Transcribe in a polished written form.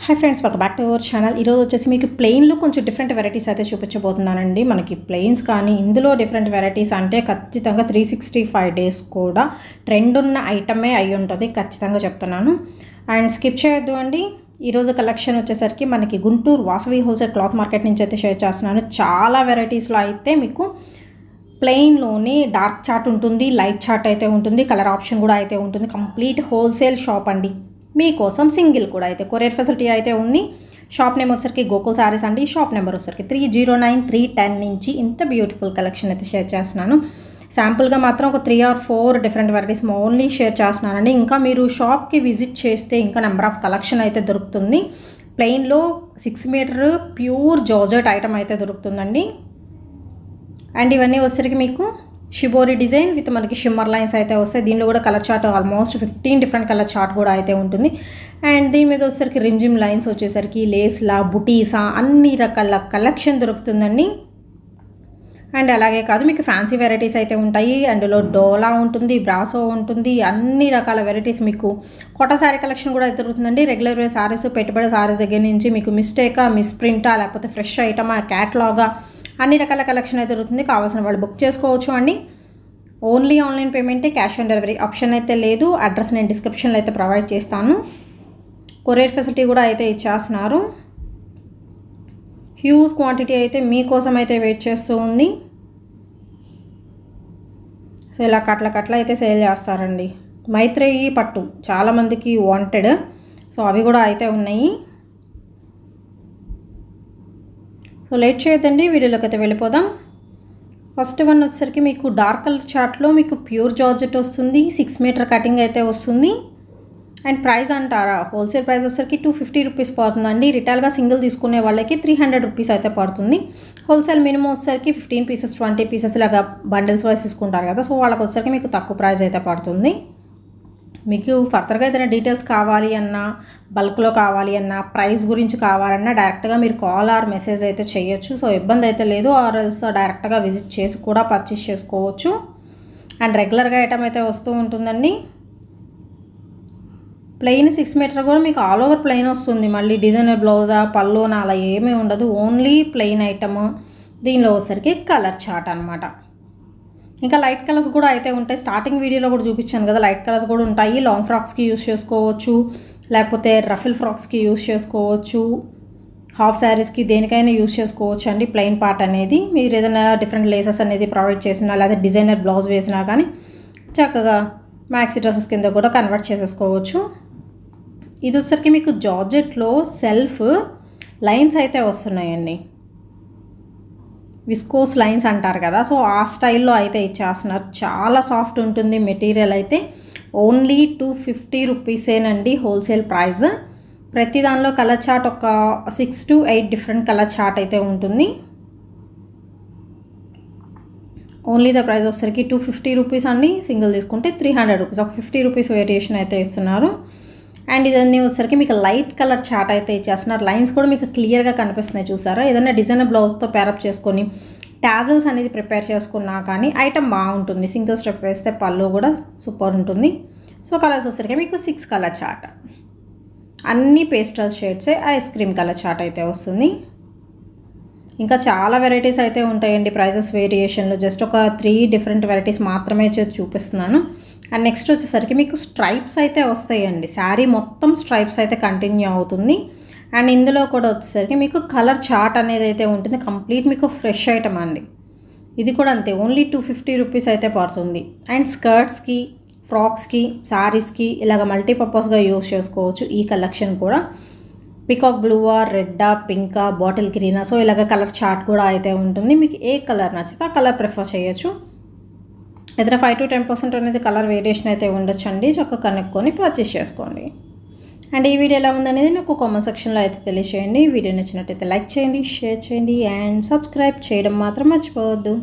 Hi friends, welcome back to our channel. ఈరోజు వచ్చేసి మీకు ప్లెయిన్లో కొంచెం డిఫరెంట్ వెరైటీస్ అయితే చూపించబోతున్నానండి. మనకి ప్లెయిన్స్ కానీ ఇందులో డిఫరెంట్ వెరైటీస్ అంటే ఖచ్చితంగా 365 డేస్ కూడా ట్రెండ్ ఉన్న ఐటమే అయి ఉంటుంది, ఖచ్చితంగా చెప్తున్నాను. అండ్ స్కిప్ చేయొద్దు అండి. ఈరోజు కలెక్షన్ వచ్చేసరికి మనకి Guntur Vasavi wholesale cloth market నుంచి అయితే షేర్ చేస్తున్నాను. చాలా వెరైటీస్లో అయితే మీకు ప్లెయిన్లోనే డార్క్ చార్ట్ ఉంటుంది, లైట్ చార్ట్ అయితే ఉంటుంది, కలర్ ఆప్షన్ కూడా అయితే ఉంటుంది. కంప్లీట్ హోల్సేల్ షాప్ అండి. మీకోసం సింగిల్ కూడా అయితే కొరియర్ ఫెసిలిటీ అయితే ఉంది. షాప్ నేమ్ వచ్చరికి గోకుల్ సారీస్ అండి. షాప్ నెంబర్ వచ్చరికి 309310 నుంచి ఇంత బ్యూటిఫుల్ కలెక్షన్ అయితే షేర్ చేస్తున్నాను. శాంపుల్గా మాత్రం ఒక 3 or 4 different varieties only share చేస్తున్నానండి. ఇంకా మీరు షాప్కి విజిట్ చేస్తే ఇంకా నెంబర్ ఆఫ్ కలెక్షన్ అయితే దొరుకుతుంది. ప్లెయిన్లో 6 మీటర్ ప్యూర్ జార్జెట్ ఐటమ్ అయితే దొరుకుతుందండి. అండ్ ఇవన్నీ వచ్చరికి మీకు షిబోరి డిజైన్ విత్ మనకి షిమ్మర్ లైన్స్ అయితే వస్తాయి. దీనిలో కూడా colour chart almost 15 different colour chart కూడా అయితే ఉంటుంది. అండ్ దీని మీద వచ్చేసరికి రిమ్జిమ్ లైన్స్ వచ్చేసరికి లేస్లా బుటీసా అన్ని రకాల కలెక్షన్ దొరుకుతుందండి. అండ్ అలాగే కాదు, మీకు ఫ్యాన్సీ వెరైటీస్ అయితే ఉంటాయి. అందులో డోలా ఉంటుంది, బ్రాసో ఉంటుంది, అన్ని రకాల వెరైటీస్ మీకు కొత్త శారీ కలెక్షన్ కూడా అయితే దొరుకుతుందండి. రెగ్యులర్ వేర్ సారీస్, పెట్టుబడి సారీస్ దగ్గర నుంచి మీకు మిస్టేకా, మిస్ప్రింటా, లేకపోతే ఫ్రెష్ ఐటమా, క్యాటలాగా అన్ని రకాల కలెక్షన్ అయితే దొరుకుతుంది. కావాల్సిన వాళ్ళు బుక్ చేసుకోవచ్చు అండి. ఓన్లీ ఆన్లైన్ పేమెంటే, క్యాష్ ఆన్ డెలివరీ ఆప్షన్ అయితే లేదు. అడ్రస్ నేను డిస్క్రిప్షన్లో అయితే ప్రొవైడ్ చేస్తాను. కొరియర్ ఫెసిలిటీ కూడా అయితే ఇచ్చేస్తున్నారు. హ్యూజ్ క్వాంటిటీ అయితే మీకోసం అయితే వెయిట్ చేస్తూ ఉంది. సో ఇలా కట్ల అయితే సేల్ చేస్తారండి. మైత్రేయి పట్టు చాలామందికి వాంటెడ్, సో అవి కూడా అయితే ఉన్నాయి. సో లేట్ చేయొద్దండి, వీడియోలోకి అయితే వెళ్ళిపోదాం. ఫస్ట్ వన్ వచ్చేసరికి మీకు డార్క్ కలర్ చార్ట్లో మీకు ప్యూర్ జార్జెట్ వస్తుంది. 6 మీటర్ కటింగ్ అయితే వస్తుంది. అండ్ ప్రైస్ అంటారా, హోల్సేల్ ప్రైస్ వచ్చేసరికి 250 రూపీస్ పడుతుందండి. రిటైల్గా సింగిల్ తీసుకునే వాళ్ళకి 300 రూపీస్ అయితే పడుతుంది. హోల్సేల్ మినిమం వచ్చేసరికి 15 పీసెస్ 20 పీసెస్ ఇలాగా బండిల్స్ వైస్ తీసుకుంటారు కదా, సో వాళ్ళకి వచ్చేసరికి మీకు తక్కువ ప్రైస్ అయితే పడుతుంది. మీకు ఫర్దర్గా ఏదైనా డీటెయిల్స్ కావాలి అన్నా, బల్క్లో కావాలి అన్నా, ప్రైస్ గురించి కావాలన్నా డైరెక్ట్గా మీరు కాల్ ఆర్ మెసేజ్ అయితే చేయొచ్చు. సో ఇబ్బంది అయితే లేదు. ఆర్ ఎల్స్ డైరెక్ట్గా విజిట్ చేసి కూడా పర్చేస్ చేసుకోవచ్చు. అండ్ రెగ్యులర్గా ఐటమ్ అయితే వస్తూ ఉంటుందండి. ప్లెయిన్ 6 మీటర్ కూడా మీకు ఆల్ ఓవర్ ప్లెయిన్ వస్తుంది. మళ్ళీ డిజైనర్ బ్లౌజా, పల్లోనా అలా ఏమీ ఉండదు. Only plain item. దీనిలో వచ్చరికి కలర్ చార్ట్ అనమాట. ఇంకా లైట్ కలర్స్ కూడా అయితే ఉంటాయి. స్టార్టింగ్ వీడియోలో కూడా చూపించాను కదా, లైట్ కలర్స్ కూడా ఉంటాయి. లాంగ్ ఫ్రాక్స్కి యూస్ చేసుకోవచ్చు, లేకపోతే రఫిల్ ఫ్రాక్స్కి యూస్ చేసుకోవచ్చు, హాఫ్ శారీస్కి దేనికైనా యూస్ చేసుకోవచ్చు అండి. ప్లెయిన్ పార్ట్ అనేది మీరు ఏదైనా డిఫరెంట్ లేసెస్ అనేది ప్రొవైడ్ చేసినా, లేదా డిజైనర్ బ్లౌజ్ వేసినా కానీ చక్కగా మ్యాక్సీ డ్రెస్సెస్ కింద కూడా కన్వర్ట్ చేసేసుకోవచ్చు. ఇది వచ్చరికి మీకు జార్జెట్లో సెల్ఫ్ లైన్స్ అయితే వస్తున్నాయండి. విస్కోస్ లైన్స్ అంటారు కదా, సో ఆ స్టైల్లో అయితే ఇచ్చేస్తున్నారు. చాలా సాఫ్ట్ ఉంటుంది మెటీరియల్ అయితే. ఓన్లీ 250 రూపీసేనండి హోల్సేల్ ప్రైస్. ప్రతి దానిలో కలర్ చార్ట్ ఒక 6 to 8 డిఫరెంట్ కలర్ చార్ట్ అయితే ఉంటుంది. ఓన్లీ ద ప్రైస్ వచ్చరికి 250 రూపీస్ అండి. సింగిల్ తీసుకుంటే 300 రూపీస్, ఒక 50 రూపీస్ వేరియేషన్ అయితే ఇస్తున్నారు. అండ్ ఇదన్నీ వచ్చరికి మీకు లైట్ కలర్ చార్ట్ అయితే ఇచ్చేస్తున్నారు. లైన్స్ కూడా మీకు క్లియర్గా కనిపిస్తున్నాయి, చూసారా. ఏదైనా డిజైనర్ బ్లౌజ్తో పేరప్ చేసుకొని టాజల్స్ అనేది ప్రిపేర్ చేసుకున్నా కానీ ఐటమ్ బాగుంటుంది. సింగిల్ స్టెప్ వేస్తే పళ్ళు కూడా సూపర్ ఉంటుంది. సో కలర్స్ వచ్చరికి మీకు 6 కలర్ చార్ట్, అన్ని పేస్టల్ షేడ్సే. ఐస్ క్రీమ్ కలర్ చార్ట్ అయితే వస్తుంది. ఇంకా చాలా వెరైటీస్ అయితే ఉంటాయండి. ప్రైజెస్ వేరియేషన్లో జస్ట్ ఒక 3 డిఫరెంట్ వెరైటీస్ మాత్రమే చూపిస్తున్నాను. అండ్ నెక్స్ట్ వచ్చేసరికి మీకు స్ట్రైప్స్ అయితే వస్తాయండి. శారీ మొత్తం స్ట్రైప్స్ అయితే కంటిన్యూ అవుతుంది. అండ్ ఇందులో కూడా వచ్చేసరికి మీకు కలర్ చార్ట్ అనేది అయితే ఉంటుంది. కంప్లీట్ మీకు ఫ్రెష్ ఐటమ్ అండి. ఇది కూడా అంతే, ఓన్లీ 250 రూపీస్ అయితే పడుతుంది. అండ్ స్కర్ట్స్కి, ఫ్రాక్స్కి, శారీస్కి ఇలాగ మల్టీపర్పస్గా యూస్ చేసుకోవచ్చు. ఈ కలెక్షన్ కూడా పికాక్ బ్లూవా, రెడ్డా, పింకా, బాటిల్ గ్రీనా, సో ఇలాగ కలర్ చార్ట్ కూడా అయితే ఉంటుంది. మీకు ఏ కలర్ నచ్చితే ఆ కలర్ ప్రిఫర్ చేయొచ్చు. ఏదైనా 5 to 10% అనేది కలర్ వేరియేషన్ అయితే ఉండొచ్చండి. చక్కగా కనుక్కొని పర్చేస్ చేసుకోండి. అండ్ ఈ వీడియో ఎలా ఉందనేది నాకు కామెంట్ సెక్షన్లో అయితే తెలియజేయండి. వీడియో నచ్చినట్టయితే లైక్ చేయండి, షేర్ చేయండి అండ్ సబ్స్క్రైబ్ చేయడం మాత్రం మర్చిపోవద్దు.